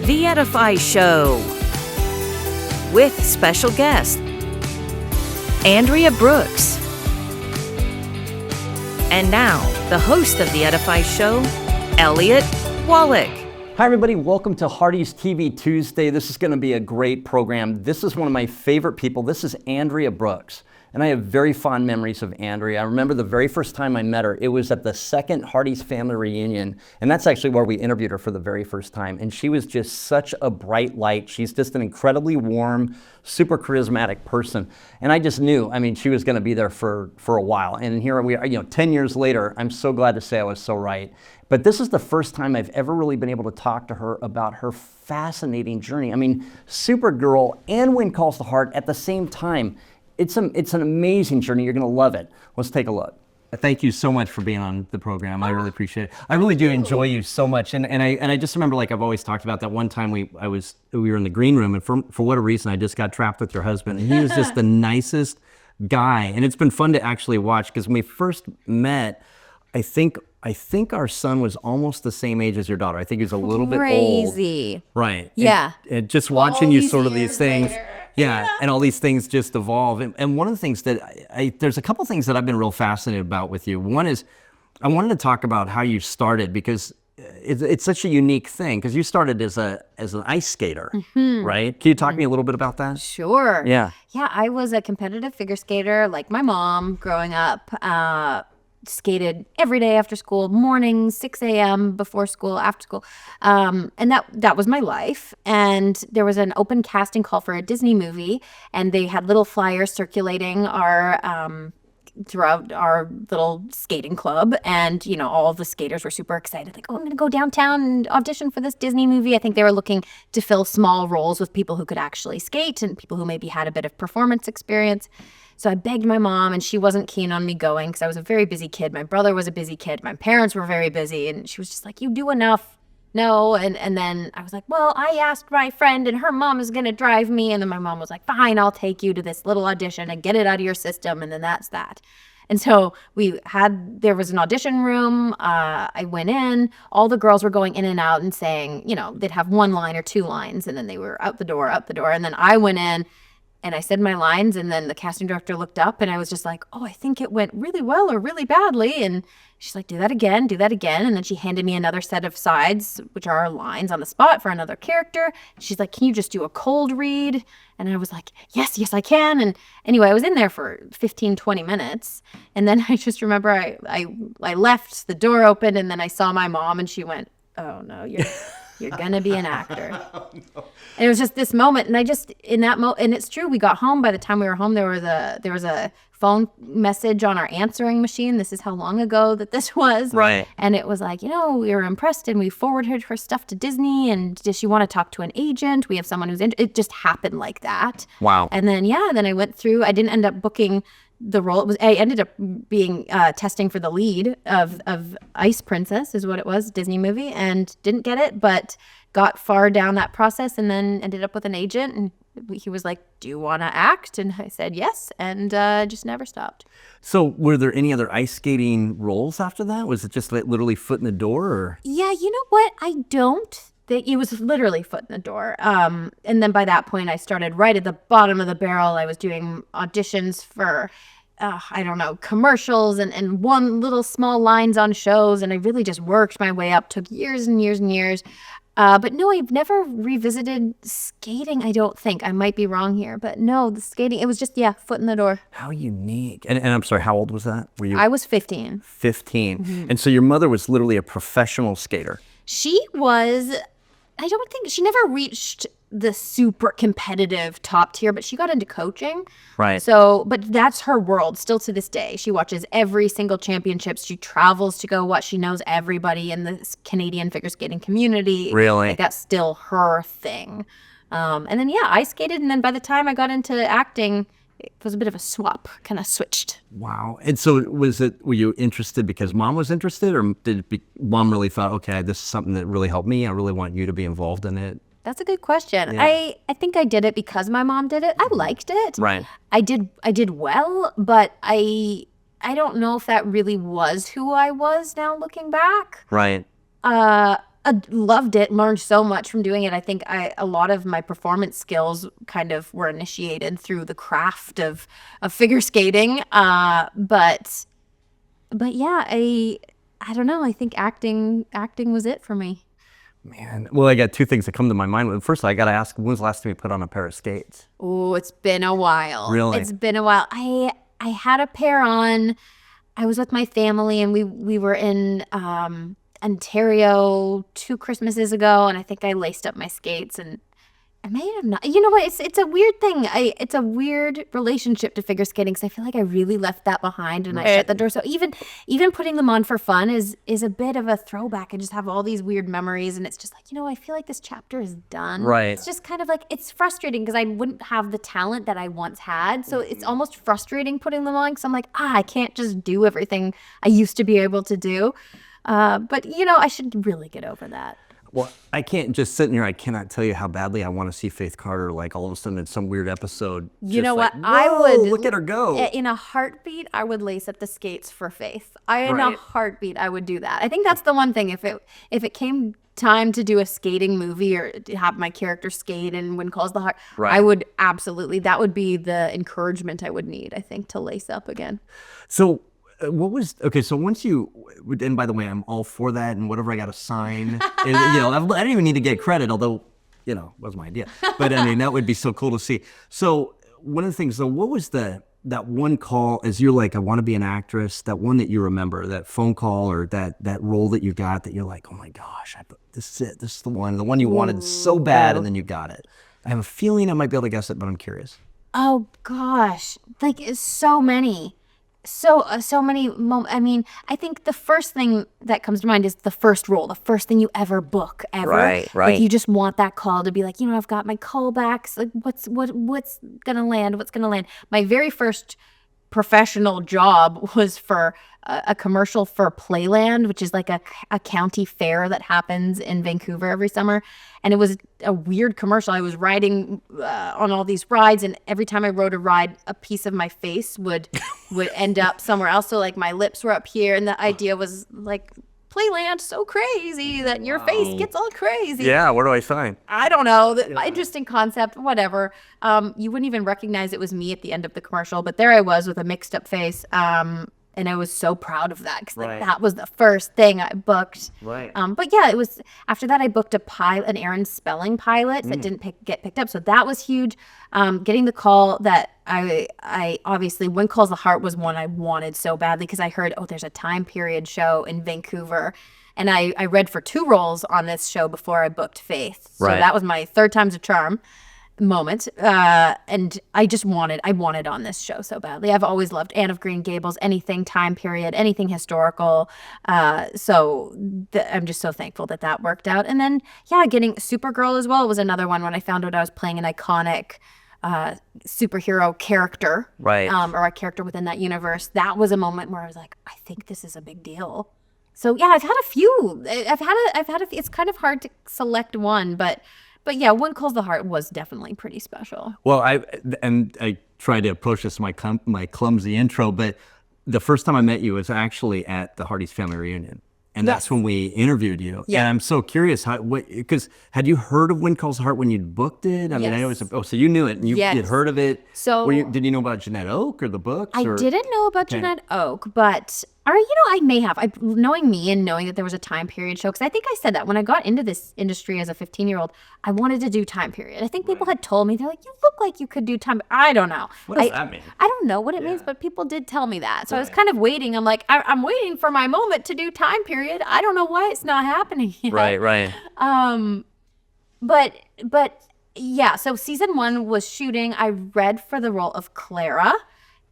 The Edify Show with special guest Andrea Brooks. And now, the host of The Edify Show, Elliott. Hi everybody, welcome to Hearties TV Tuesday. This is going to be a great program. This is one of my favorite people. This is Andrea Brooks. And I have very fond memories of Andrea. I remember the very first time I met her, it was at the second Hearties family reunion. And that's actually where we interviewed her for the very first time. And she was just such a bright light. She's just an incredibly warm, super charismatic person. And I just knew, she was going to be there for a while. And here we are, 10 years later, I'm so glad to say I was so right. But this is the first time I've ever really been able to talk to her about her fascinating journey. Supergirl and When Calls the Heart at the same time. It's an amazing journey. You're going to love it. Let's take a look. Thank you so much for being on the program. I really appreciate it. I really do enjoy you so much. And I just remember, like I've always talked about, that one time we were in the green room, and for whatever reason I just got trapped with your husband. And he was just the nicest guy. And it's been fun to actually watch, because when we first met, I think our son was almost the same age as your daughter. I think he was a little bit old. Crazy. Right. Yeah. And just watching you sort of these things. Later. Yeah, and all these things just evolve. And one of the things that there's a couple things that I've been real fascinated about with you. One is I wanted to talk about how you started, because it's such a unique thing, because you started as an ice skater, right? Can you talk to me a little bit about that? Sure. Yeah. Yeah, I was a competitive figure skater like my mom growing up. Skated every day after school, morning, 6 a.m., before school, after school. And that was my life. And there was an open casting call for a Disney movie, and they had little flyers circulating throughout our little skating club. And, all of the skaters were super excited. Like, I'm going to go downtown and audition for this Disney movie. I think they were looking to fill small roles with people who could actually skate and people who maybe had a bit of performance experience. So I begged my mom, and she wasn't keen on me going because I was a very busy kid. My brother was a busy kid. My parents were very busy. And she was just like, you do enough. No. And then I was like, well, I asked my friend, and her mom is going to drive me. And then my mom was like, fine, I'll take you to this little audition and get it out of your system. And then that's that. And so there was an audition room. I went in. All the girls were going in and out and saying, they'd have one line or two lines. And then they were out the door. And then I went in. And I said my lines, and then the casting director looked up, and I was just like, oh, I think it went really well or really badly. And she's like, do that again. And then she handed me another set of sides, which are lines on the spot for another character. She's like, can you just do a cold read? And I was like, yes, I can. And anyway, I was in there for 15, 20 minutes. And then I just remember I left, the door open, and then I saw my mom, and she went, oh, no, you're going to be an actor. Oh, no. And it was just this moment. And I just, in that moment, and it's true, we got home. By the time we were home, there was a phone message on our answering machine. This is how long ago that this was. Right. And it was like, we were impressed, and we forwarded her stuff to Disney. And does she want to talk to an agent? We have someone who's it just happened like that. Wow. And then, then I went through, I didn't end up booking the role. I ended up being testing for the lead of Ice Princess, is what it was, Disney movie, and didn't get it, but got far down that process, and then ended up with an agent, and he was like, do you want to act? And I said yes, and just never stopped. So were there any other ice skating roles after that? Was it just like literally foot in the door? Or? Yeah, you know what? I don't. It was literally foot in the door. And then by that point, I started right at the bottom of the barrel. I was doing auditions for, commercials and one little small lines on shows. And I really just worked my way up. Took years and years and years. But no, I've never revisited skating, I don't think. I might be wrong here. But no, the skating, it was just, foot in the door. How unique. And I'm sorry, how old was that? Were you? I was 15. 15. Mm-hmm. And so your mother was literally a professional skater. She was... I don't think she never reached the super competitive top tier, but she got into coaching. Right. So, but that's her world still to this day. She watches every single championships. She travels to go watch. She knows everybody in the Canadian figure skating community. Really? Like, that's still her thing. And then, I skated. And then by the time I got into acting, it was a bit of a swap, kind of switched. Wow. And so were you interested because mom was interested, or mom really thought, okay, this is something that really helped me. I really want you to be involved in it? That's a good question. Yeah. I think I did it because my mom did it. I liked it. Right. I did well, but I don't know if that really was who I was now looking back. Right. loved it, learned so much from doing it. I think a lot of my performance skills kind of were initiated through the craft of figure skating. But yeah, I don't know. I think acting was it for me. Man, well, I got two things that come to my mind. First, I got to ask, when was the last time you put on a pair of skates? Oh, it's been a while. Really? It's been a while. I had a pair on. I was with my family, and we were in Ontario 2 Christmases ago, and I think I laced up my skates, and I may have not. You know what? It's a weird thing. It's a weird relationship to figure skating because I feel like I really left that behind and I shut the door. So even putting them on for fun is a bit of a throwback. I just have all these weird memories, and it's just like, I feel like this chapter is done. Right. It's just kind of like, it's frustrating because I wouldn't have the talent that I once had. So it's almost frustrating putting them on because I'm like, I can't just do everything I used to be able to do. But I should really get over that. Well, I can't just sit in here. I cannot tell you how badly I want to see Faith Carter, like all of a sudden in some weird episode. You know like, what? I would look at her go. In a heartbeat, I would lace up the skates for Faith. In a heartbeat, I would do that. I think that's the one thing. If it came time to do a skating movie or to have my character skate and When Calls the Heart, I would absolutely. That would be the encouragement I would need, I think, to lace up again. So. So once and by the way, I'm all for that and whatever I got to sign, and, I don't even need to get credit, although, it was my idea. But I mean, that would be so cool to see. So one of the things, though, what was that one call as you're like, I want to be an actress, that one that you remember, that phone call or that role that you got that you're like, oh my gosh, this is it. This is the one you wanted so bad and then you got it. I have a feeling I might be able to guess it, but I'm curious. Oh gosh, like it's so many. So many moments. I mean, I think the first thing that comes to mind is the first role, the first thing you ever book ever. Right. Like you just want that call to be like, I've got my callbacks. Like what's gonna land? What's gonna land? My very first professional job was for a commercial for Playland, which is like a county fair that happens in Vancouver every summer. And it was a weird commercial. I was riding on all these rides, and every time I rode a ride, a piece of my face would end up somewhere else. So like my lips were up here, and the idea was like, Playland so crazy that your face gets all crazy. Yeah, where do I sign? I don't know. Interesting concept, whatever. You wouldn't even recognize it was me at the end of the commercial, but there I was with a mixed up face. And I was so proud of that because that was the first thing I booked. Right. But yeah, it was after that I booked an Aaron Spelling pilot that didn't get picked up. So that was huge. Getting the call that I obviously, When Calls the Heart was one I wanted so badly because I heard, there's a time period show in Vancouver. And I read for 2 roles on this show before I booked Faith. So that was my third time's a charm moment. And I wanted on this show so badly. I've always loved Anne of Green Gables, anything time period, anything historical. So I'm just so thankful that worked out. And then, getting Supergirl as well was another one when I found out I was playing an iconic superhero character, or a character within that universe. That was a moment where I was like, I think this is a big deal. So yeah, I've had a few. I've had a few. It's kind of hard to select one, but yeah, When Calls the Heart was definitely pretty special. Well, I tried to approach this my clumsy intro, but the first time I met you was actually at the Hardy's family reunion. And that's when we interviewed you. Yeah. And I'm so curious, because had you heard of When Calls the Heart when you'd booked it? I mean, I always, so you knew it and you'd heard of it. So did you know about Jeanette Oak or the books? I didn't know about Jeanette Oak, but I may have. Knowing me and knowing that there was a time period show, because I think I said that when I got into this industry as a 15-year-old, I wanted to do time period. I think people had told me, they're like, you look like you could do time. I don't know. What does that mean? I don't know what it means, but people did tell me that. So I was kind of waiting. I'm like, I'm waiting for my moment to do time period. I don't know why it's not happening yet. Right. But yeah, so season 1 was shooting. I read for the role of Clara.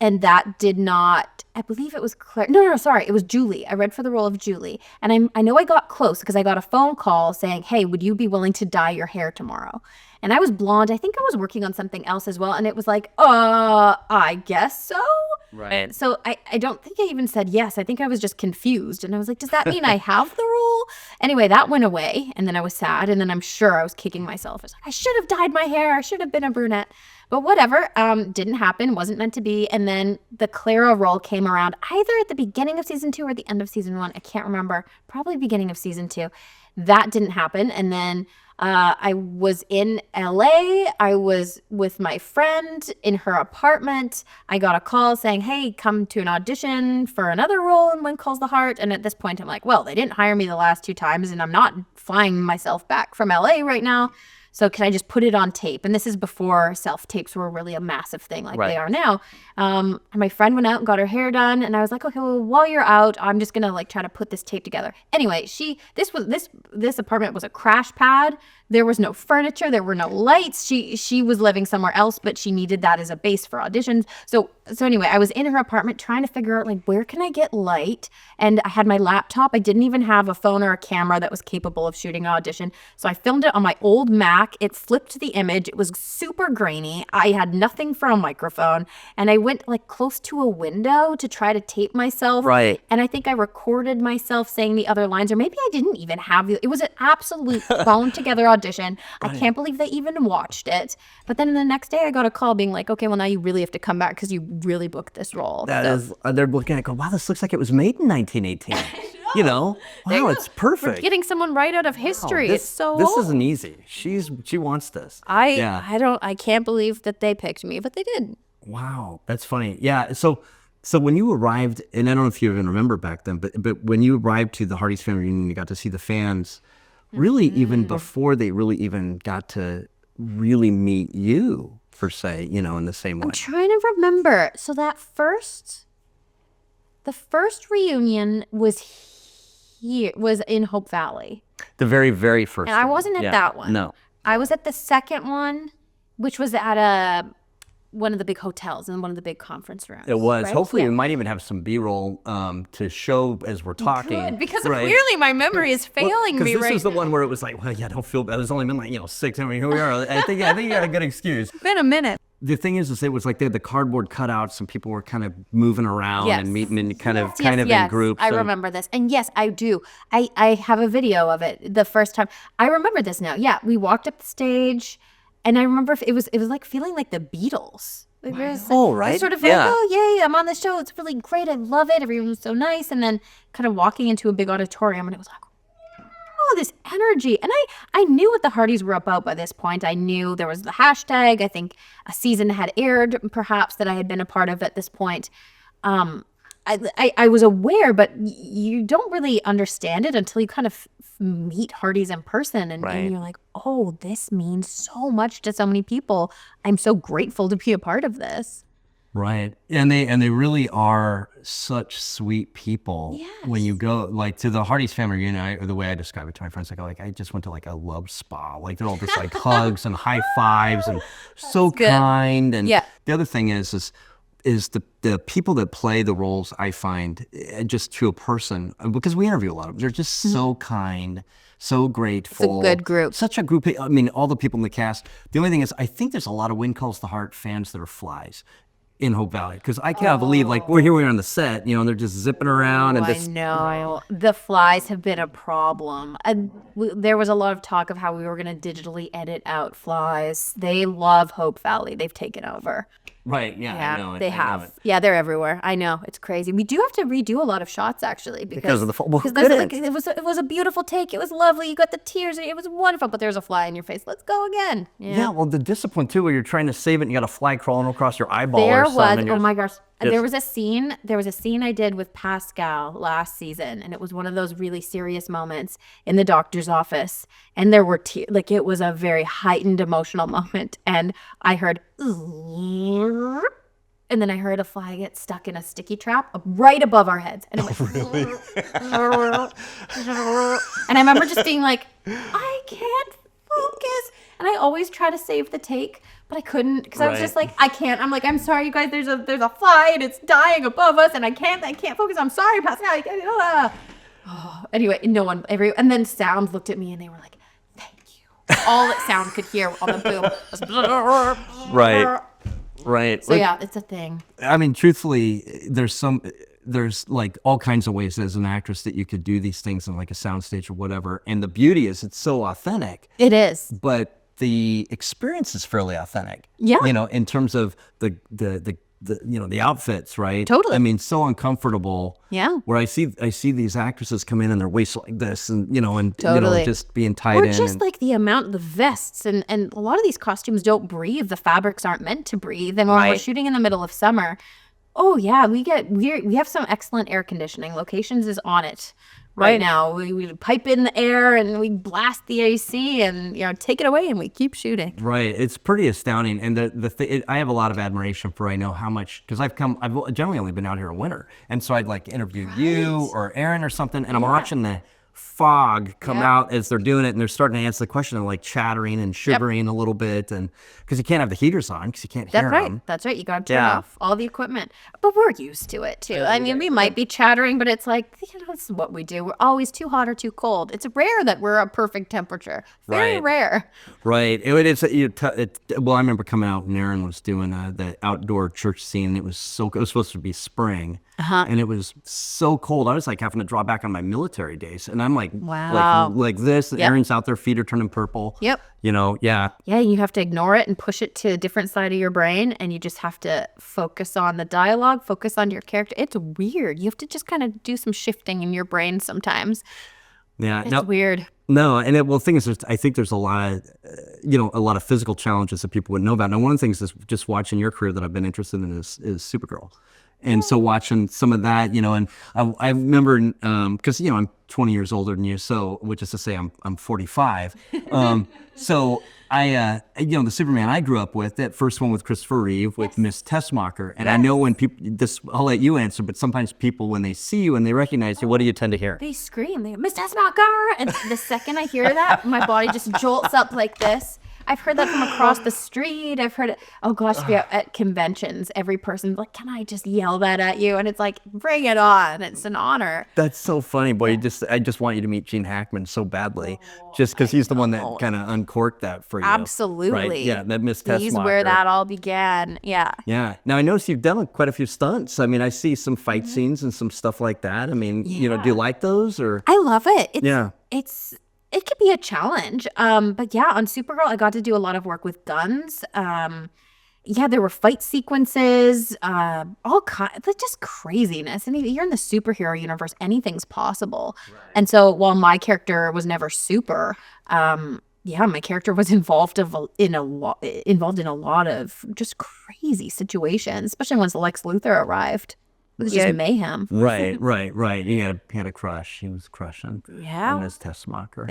And that did not, I believe it was Claire. No, sorry. It was Julie. I read for the role of Julie. And I know I got close because I got a phone call saying, hey, would you be willing to dye your hair tomorrow? And I was blonde. I think I was working on something else as well. And it was like, I guess so. Right. So I don't think I even said yes. I think I was just confused. And I was like, does that mean I have the role? Anyway, that went away. And then I was sad. And then I'm sure I was kicking myself. I was like, I should have dyed my hair. I should have been a brunette. But whatever, didn't happen, wasn't meant to be. And then the Clara role came around either at the beginning of season 2 or the end of season 1. I can't remember. Probably beginning of season 2. That didn't happen. And then I was in LA. I was with my friend in her apartment. I got a call saying, hey, come to an audition for another role in When Calls the Heart. And at this point, I'm like, well, they didn't hire me the last 2 times, and I'm not flying myself back from LA right now. So can I just put it on tape? And this is before self-tapes were really a massive thing like they are now. And my friend went out and got her hair done. And I was like, okay, well, while you're out, I'm just going to like try to put this tape together. Anyway, this apartment was a crash pad. There was no furniture. There were no lights. She was living somewhere else, but she needed that as a base for auditions. So anyway, I was in her apartment trying to figure out like, where can I get light? And I had my laptop. I didn't even have a phone or a camera that was capable of shooting an audition. So I filmed it on my old Mac. It flipped the image. It was super grainy. I had nothing for a microphone. And I went like close to a window to try to tape myself. Right. And I think I recorded myself saying the other lines, or maybe I didn't even have it was an absolute bone together audition. I can't believe they even watched it. But then the next day I got a call being like, okay, well now you really have to come back because you really booked this role. They're looking at it, go, wow, this looks like it was made in 1918. You know, wow, it's perfect. We're getting someone right out of history. This, it's so this old. isn't easy. She wants this. I can't believe that they picked me, but they did. Wow, that's funny. Yeah, so when you arrived, and I don't know if you even remember back then, but when you arrived to the Hardy's family reunion, you got to see the fans, really even before they really even got to really meet you, per se, you know, in the same way. I'm trying to remember. So the first reunion was in Hope Valley. The very, very first. And I wasn't at that one. No. I was at the second one, which was at one of the big hotels in one of the big conference rooms. It was. Right? Hopefully, we might even have some B-roll to show as we're talking. Good, because clearly my memory is failing me right now. Because this was the one where it was like, well, yeah, don't feel bad. It's only been like 6. I mean, here we are. I think you got a good excuse. It's been a minute. The thing is it was like they had the cardboard cutouts and people were kind of moving around and meeting in kind of in groups. I remember this. And yes, I do. I have a video of it the first time. I remember this now. Yeah, we walked up the stage and I remember it was like feeling like the Beatles. Like, right? Sort of like, oh, yay, I'm on the show. It's really great. I love it. Everyone was so nice. And then kind of walking into a big auditorium and it was like, oh, this energy. And I knew what the Hardys were about by this point. I knew there was the hashtag. I think a season had aired, perhaps, that I had been a part of at this point. I was aware, but you don't really understand it until you kind of meet Hardys in person. And you're like, oh, this means so much to so many people. I'm so grateful to be a part of this. Right. And they really are such sweet people. Yes. When you go like to the Hardy's family reunion, the way I describe it to my friends, I just went to like a love spa. Like they're all just like hugs and high fives and so kind. And the other thing is the people that play the roles, I find just to a person, because we interview a lot of them, they're just so kind, so grateful. It's a good group. Such a group. I mean, all the people in the cast. The only thing is, I think there's a lot of When Calls the Heart fans that are flies in Hope Valley, because I cannot believe, like, we're here, we're on the set, you know, and they're just zipping around. And I know. The flies have been a problem. There was a lot of talk of how we were going to digitally edit out flies. They love Hope Valley. They've taken over. Right, yeah, I know it. They have. Yeah, they're everywhere. I know. It's crazy. We do have to redo a lot of shots, actually. Because of the fall. Well, it was a beautiful take. It was lovely. You got the tears. It was wonderful. But there's a fly in your face. Let's go again. Yeah, well, the discipline, too, where you're trying to save it and you got a fly crawling across your eyeball or something. Oh, my gosh. There was a scene I did with Pascal last season, and it was one of those really serious moments in the doctor's office, and there were tears. Like, it was a very heightened emotional moment, and I heard, and then I heard a fly get stuck in a sticky trap right above our heads, and it went, really? And I remember just being like, I can't focus, and I always try to save the take, but I couldn't, because I was just like, I can't. I'm like, I'm sorry, you guys. There's a fly and it's dying above us, and I can't focus. I'm sorry, Pascal. Anyway, and then Sound looked at me and they were like, thank you. All that sound could hear on the boom was Right. So yeah, it's a thing. I mean, truthfully, there's like all kinds of ways as an actress that you could do these things in like a soundstage or whatever. And the beauty is it's so authentic. It is. But the experience is fairly authentic. Yeah. You know, in terms of the the outfits, right? Totally. I mean, so uncomfortable. Yeah. Where I see these actresses come in and their waists like this, and Totally. just being tied Or in. just like the amount, the vests, and a lot of these costumes don't breathe. The fabrics aren't meant to breathe. And when we're shooting in the middle of summer, oh yeah, we have some excellent air conditioning. Locations is on it right now. We pipe in the air and we blast the AC and take it away and we keep shooting. Right, it's pretty astounding, and I have a lot of admiration for how much, because I've generally only been out here in winter, and so I'd like interview you or Aaron or something, and I'm watching the fog come out as they're doing it, and they're starting to answer the question and like chattering and shivering a little bit, and because you can't have the heaters on because you can't hear them. That's right. You got to turn off all the equipment. But we're used to it too. I mean, we might be chattering, but it's like, this is what we do. We're always too hot or too cold. It's rare that we're a perfect temperature. Very rare. Right. Well, I remember coming out and Aaron was doing the outdoor church scene. It was supposed to be spring. And it was so cold. I was like having to draw back on my military days. And I'm like, wow, like this. And Aaron's out there, feet are turning purple. Yep. Yeah, you have to ignore it and push it to a different side of your brain. And you just have to focus on the dialogue, focus on your character. It's weird. You have to just kind of do some shifting in your brain sometimes. Yeah. It's weird. No, and the thing is, I think there's a lot of, a lot of physical challenges that people would know about. Now, one of the things is just watching your career that I've been interested in is Supergirl. And so watching some of that, and I remember, because, I'm 20 years older than you, so, which is to say I'm 45. So I, the Superman I grew up with, that first one with Christopher Reeve with Miss Teschmacher. And I know when I'll let you answer, but sometimes people, when they see you and they recognize you, what do you tend to hear? They scream, Miss Teschmacher. And the second I hear that, my body just jolts up like this. I've heard that from across the street. I've heard it. Oh gosh, at conventions, every person's like, "Can I just yell that at you?" And it's like, "Bring it on! It's an honor." That's so funny, boy. I just want you to meet Gene Hackman so badly, just because he's the one that kind of uncorked that for you. Absolutely. Right? Yeah, that Miss Teschmacher. He's where that all began. Yeah. Yeah. Now I notice you've done quite a few stunts. I mean, I see some fight scenes and some stuff like that. I mean, do you like those or? I love it. It could be a challenge. But yeah, on Supergirl, I got to do a lot of work with guns. There were fight sequences, all kinds, just craziness. And you're in the superhero universe, anything's possible. Right. And so while my character was never super, my character was involved in a lot of just crazy situations, especially once Lex Luthor arrived. It was just mayhem. Right. He had a crush. He was crushing on Miss Teschmacher.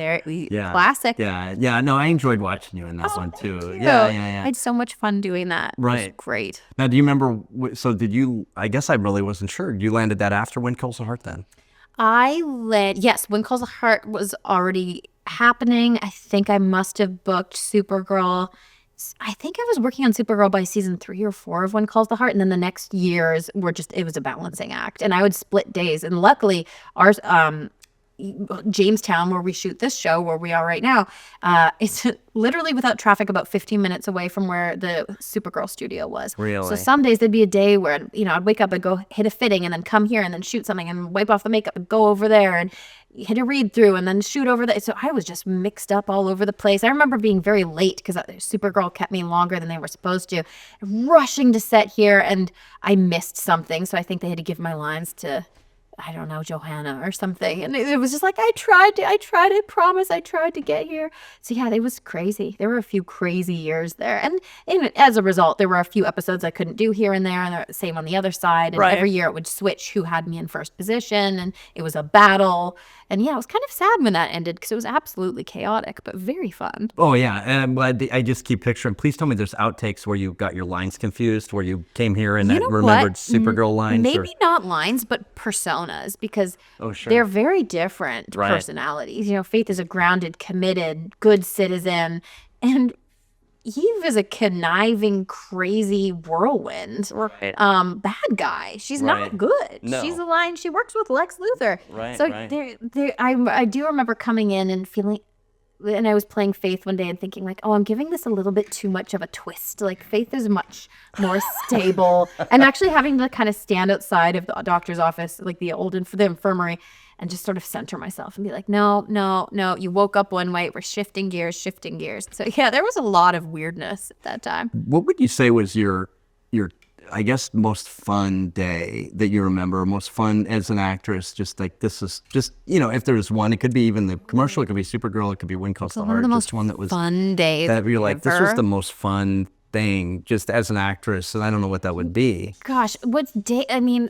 Classic. Yeah. No, I enjoyed watching you in that one too. Thank you. Yeah. I had so much fun doing that. Right. It was great. Now, do you remember? So did you? I guess I really wasn't sure. You landed that after When Calls the Heart, then? Yes, When Calls the Heart was already happening. I think I must have booked Supergirl. I think I was working on Supergirl by season 3 or 4 of When Calls the Heart, and then the next years it was a balancing act, and I would split days. And luckily, ours, Jamestown, where we shoot this show, where we are right now, it's literally without traffic about 15 minutes away from where the Supergirl studio was. Really? So some days there'd be a day where I'd wake up and go hit a fitting, and then come here and then shoot something and wipe off the makeup and go over there and hit a read through and then shoot over there. So I was just mixed up all over the place. I remember being very late because Supergirl kept me longer than they were supposed to, rushing to set here, and I missed something. So I think they had to give my lines to, I don't know, Johanna or something. And it was just like, I promise I tried to get here. So yeah, it was crazy. There were a few crazy years there. And as a result, there were a few episodes I couldn't do here and there, and the same on the other side. And every year it would switch who had me in first position, and it was a battle. And yeah, it was kind of sad when that ended because it was absolutely chaotic, but very fun. Oh yeah, and I'm glad I just keep picturing. Please tell me there's outtakes where you got your lines confused, where you came here and remembered Supergirl lines. Maybe not lines, but personas, because they're very different personalities. Faith is a grounded, committed, good citizen, and Eve is a conniving, crazy whirlwind, bad guy. She's not good. No. She's she works with Lex Luthor. Right, so I do remember coming in and feeling and I was playing Faith one day and thinking like, oh, I'm giving this a little bit too much of a twist. Like Faith is much more stable. And actually having to kind of stand outside of the doctor's office, like the infirmary, and just sort of center myself and be like, no, you woke up one way, we're shifting gears. So yeah, there was a lot of weirdness at that time. What would you say was your I guess most fun day that you remember, most fun as an actress? Just like, this is just, if there's one, it could be even the commercial, it could be Supergirl, it could be Wind Calls the Heart, just one that was fun days that you're like, ever. this was the most fun thing just as an actress, and I don't know what that would be. Gosh,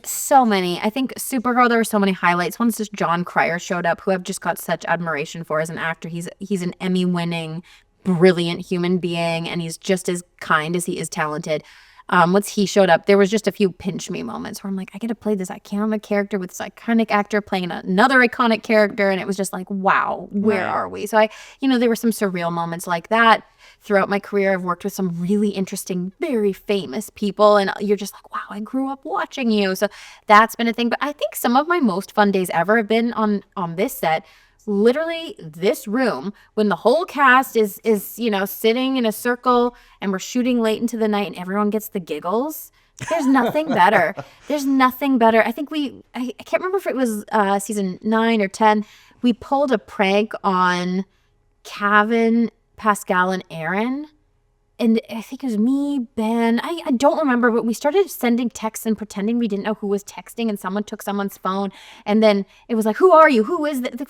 so many. I think Supergirl, there were so many highlights. Once just John Cryer showed up, who I've just got such admiration for as an actor. He's an Emmy-winning, brilliant human being, and he's just as kind as he is talented. Once he showed up, there was just a few pinch me moments where I'm like, I get to play this iconic character with this iconic actor playing another iconic character, and it was just like, wow, where are we? So there were some surreal moments like that. Throughout my career, I've worked with some really interesting, very famous people, and you're just like, wow, I grew up watching you. So that's been a thing. But I think some of my most fun days ever have been on this set. Literally this room, when the whole cast is sitting in a circle and we're shooting late into the night and everyone gets the giggles. There's nothing better. I think I can't remember if it was season 9 or 10. We pulled a prank on Cavan, Pascal, and Aaron. And I think it was me, Ben. I don't remember, but we started sending texts and pretending we didn't know who was texting, and someone took someone's phone. And then it was like, who are you? Who is that?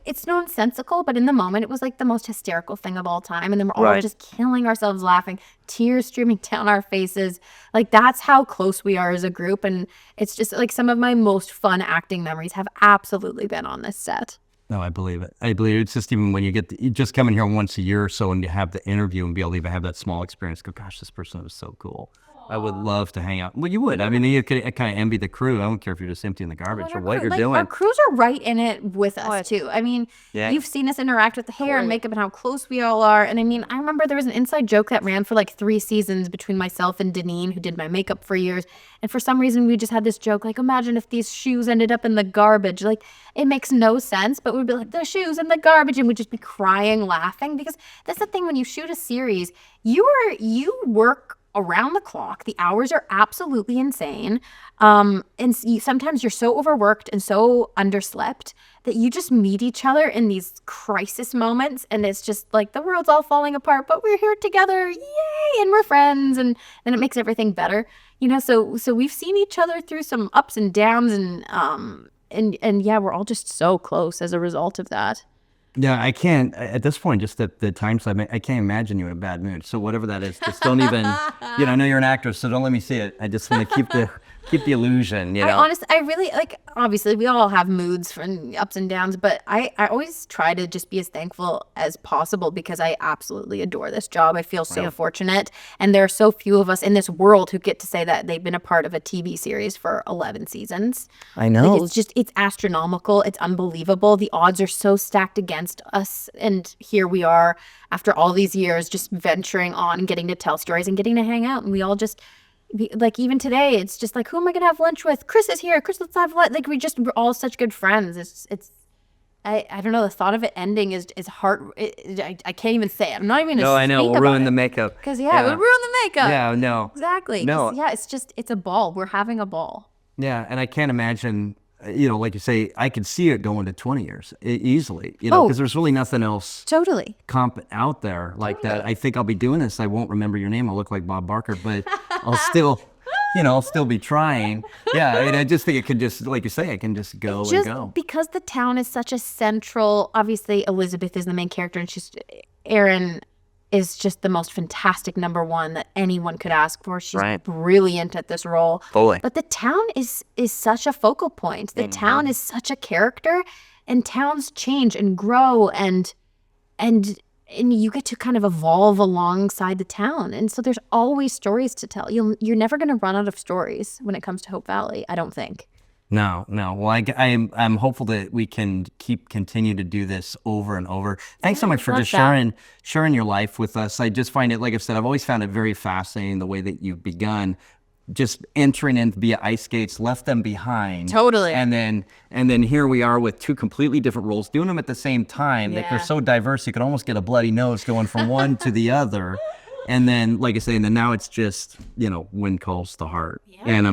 It's nonsensical, but in the moment, it was like the most hysterical thing of all time. And then we're all just killing ourselves laughing, tears streaming down our faces. Like, that's how close we are as a group. And it's just like some of my most fun acting memories have absolutely been on this set. No, I believe it. It's just, even when you just come in here once a year or so and you have the interview and be able to even have that small experience, go, gosh, this person was so cool. I would love to hang out. Well, you would. I mean, you could kind of envy the crew. I don't care if you're just emptying the garbage or what you're doing. Our crews are right in it with us, too. I mean, you've seen us interact with the hair and makeup and how close we all are. And I mean, I remember there was an inside joke that ran for like 3 seasons between myself and Deneen, who did my makeup for years. And for some reason, we just had this joke, like, imagine if these shoes ended up in the garbage. Like, it makes no sense, but we'd be like, the shoes in the garbage, and we'd just be crying, laughing. Because that's the thing, when you shoot a series, you work around the clock. The hours are absolutely insane. Sometimes you're so overworked and so underslept that you just meet each other in these crisis moments, and it's just like the world's all falling apart, but we're here together, yay, and we're friends, and then it makes everything better. So we've seen each other through some ups and downs, and yeah, we're all just so close as a result of that. Yeah, I can't, at this point, just at the time slot, I can't imagine you in a bad mood. So whatever that is, just don't even, I know you're an actress, so don't let me see it. I just want to keep the illusion, I really, obviously we all have moods and ups and downs, but I always try to just be as thankful as possible because I absolutely adore this job. I feel so fortunate, and there are so few of us in this world who get to say that they've been a part of a TV series for 11 seasons. I know. It's astronomical. It's unbelievable. The odds are so stacked against us, and here we are after all these years just venturing on and getting to tell stories and getting to hang out, and we all just... Like, even today, it's just like, who am I going to have lunch with? Chris is here. Chris, let's have lunch. Like, we're all such good friends. I don't know. The thought of it ending is hard. I can't even say it. I'm not even going to I know. We'll ruin the makeup. Because, it would ruin the makeup. Yeah, no. Exactly. No. Yeah, it's a ball. We're having a ball. Yeah, and I can't imagine, like you say, I could see it going to 20 years easily, because there's really nothing else Totally. comp out there like that. I think I'll be doing this. I won't remember your name. I'll look like Bob Barker, but I'll still, I'll still be trying. Yeah, I just think it could just, like you say, it can just go and go. Because the town is such a central, obviously Elizabeth is the main character, and Erin is just the most fantastic number one that anyone could ask for. She's brilliant at this role. Totally. But the town is such a focal point. The town is such a character, and towns change and grow, and you get to kind of evolve alongside the town. And so there's always stories to tell. You're never going to run out of stories when it comes to Hope Valley, I don't think. No. Well, I'm hopeful that we can continue to do this over and over. Thanks so much for just sharing your life with us. I just find it, like I've said, I've always found it very fascinating the way that you've begun just entering in via ice skates, left them behind. Totally. And then here we are with two completely different roles, doing them at the same time. That they're so diverse, you can almost get a bloody nose going from one to the other. And then, like I say, and then now it's just, Wind Calls the Heart. Yeah. And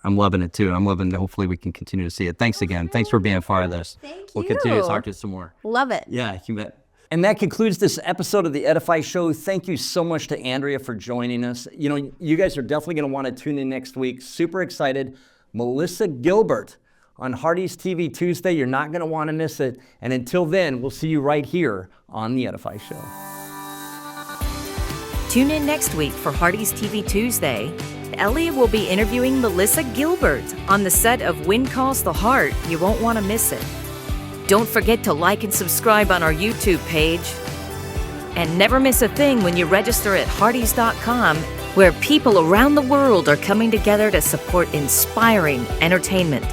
I'm loving it too. I'm loving it. Hopefully we can continue to see it. Thanks again. Thanks for being a part of this. Thank We'll you. continue to talk to you some more. Love it. Yeah, you bet. And that concludes this episode of the Edify Show. Thank you so much to Andrea for joining us. You guys are definitely going to want to tune in next week. Super excited. Melissa Gilbert on Hearties TV Tuesday. You're not going to want to miss it. And until then, we'll see you right here on the Edify Show. Tune in next week for Hearties TV Tuesday. Elliott will be interviewing Melissa Gilbert on the set of Wind Calls the Heart. You won't want to miss it. Don't forget to like and subscribe on our YouTube page. And never miss a thing when you register at hearties.com, where people around the world are coming together to support inspiring entertainment.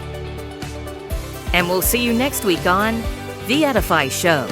And we'll see you next week on The Edify Show.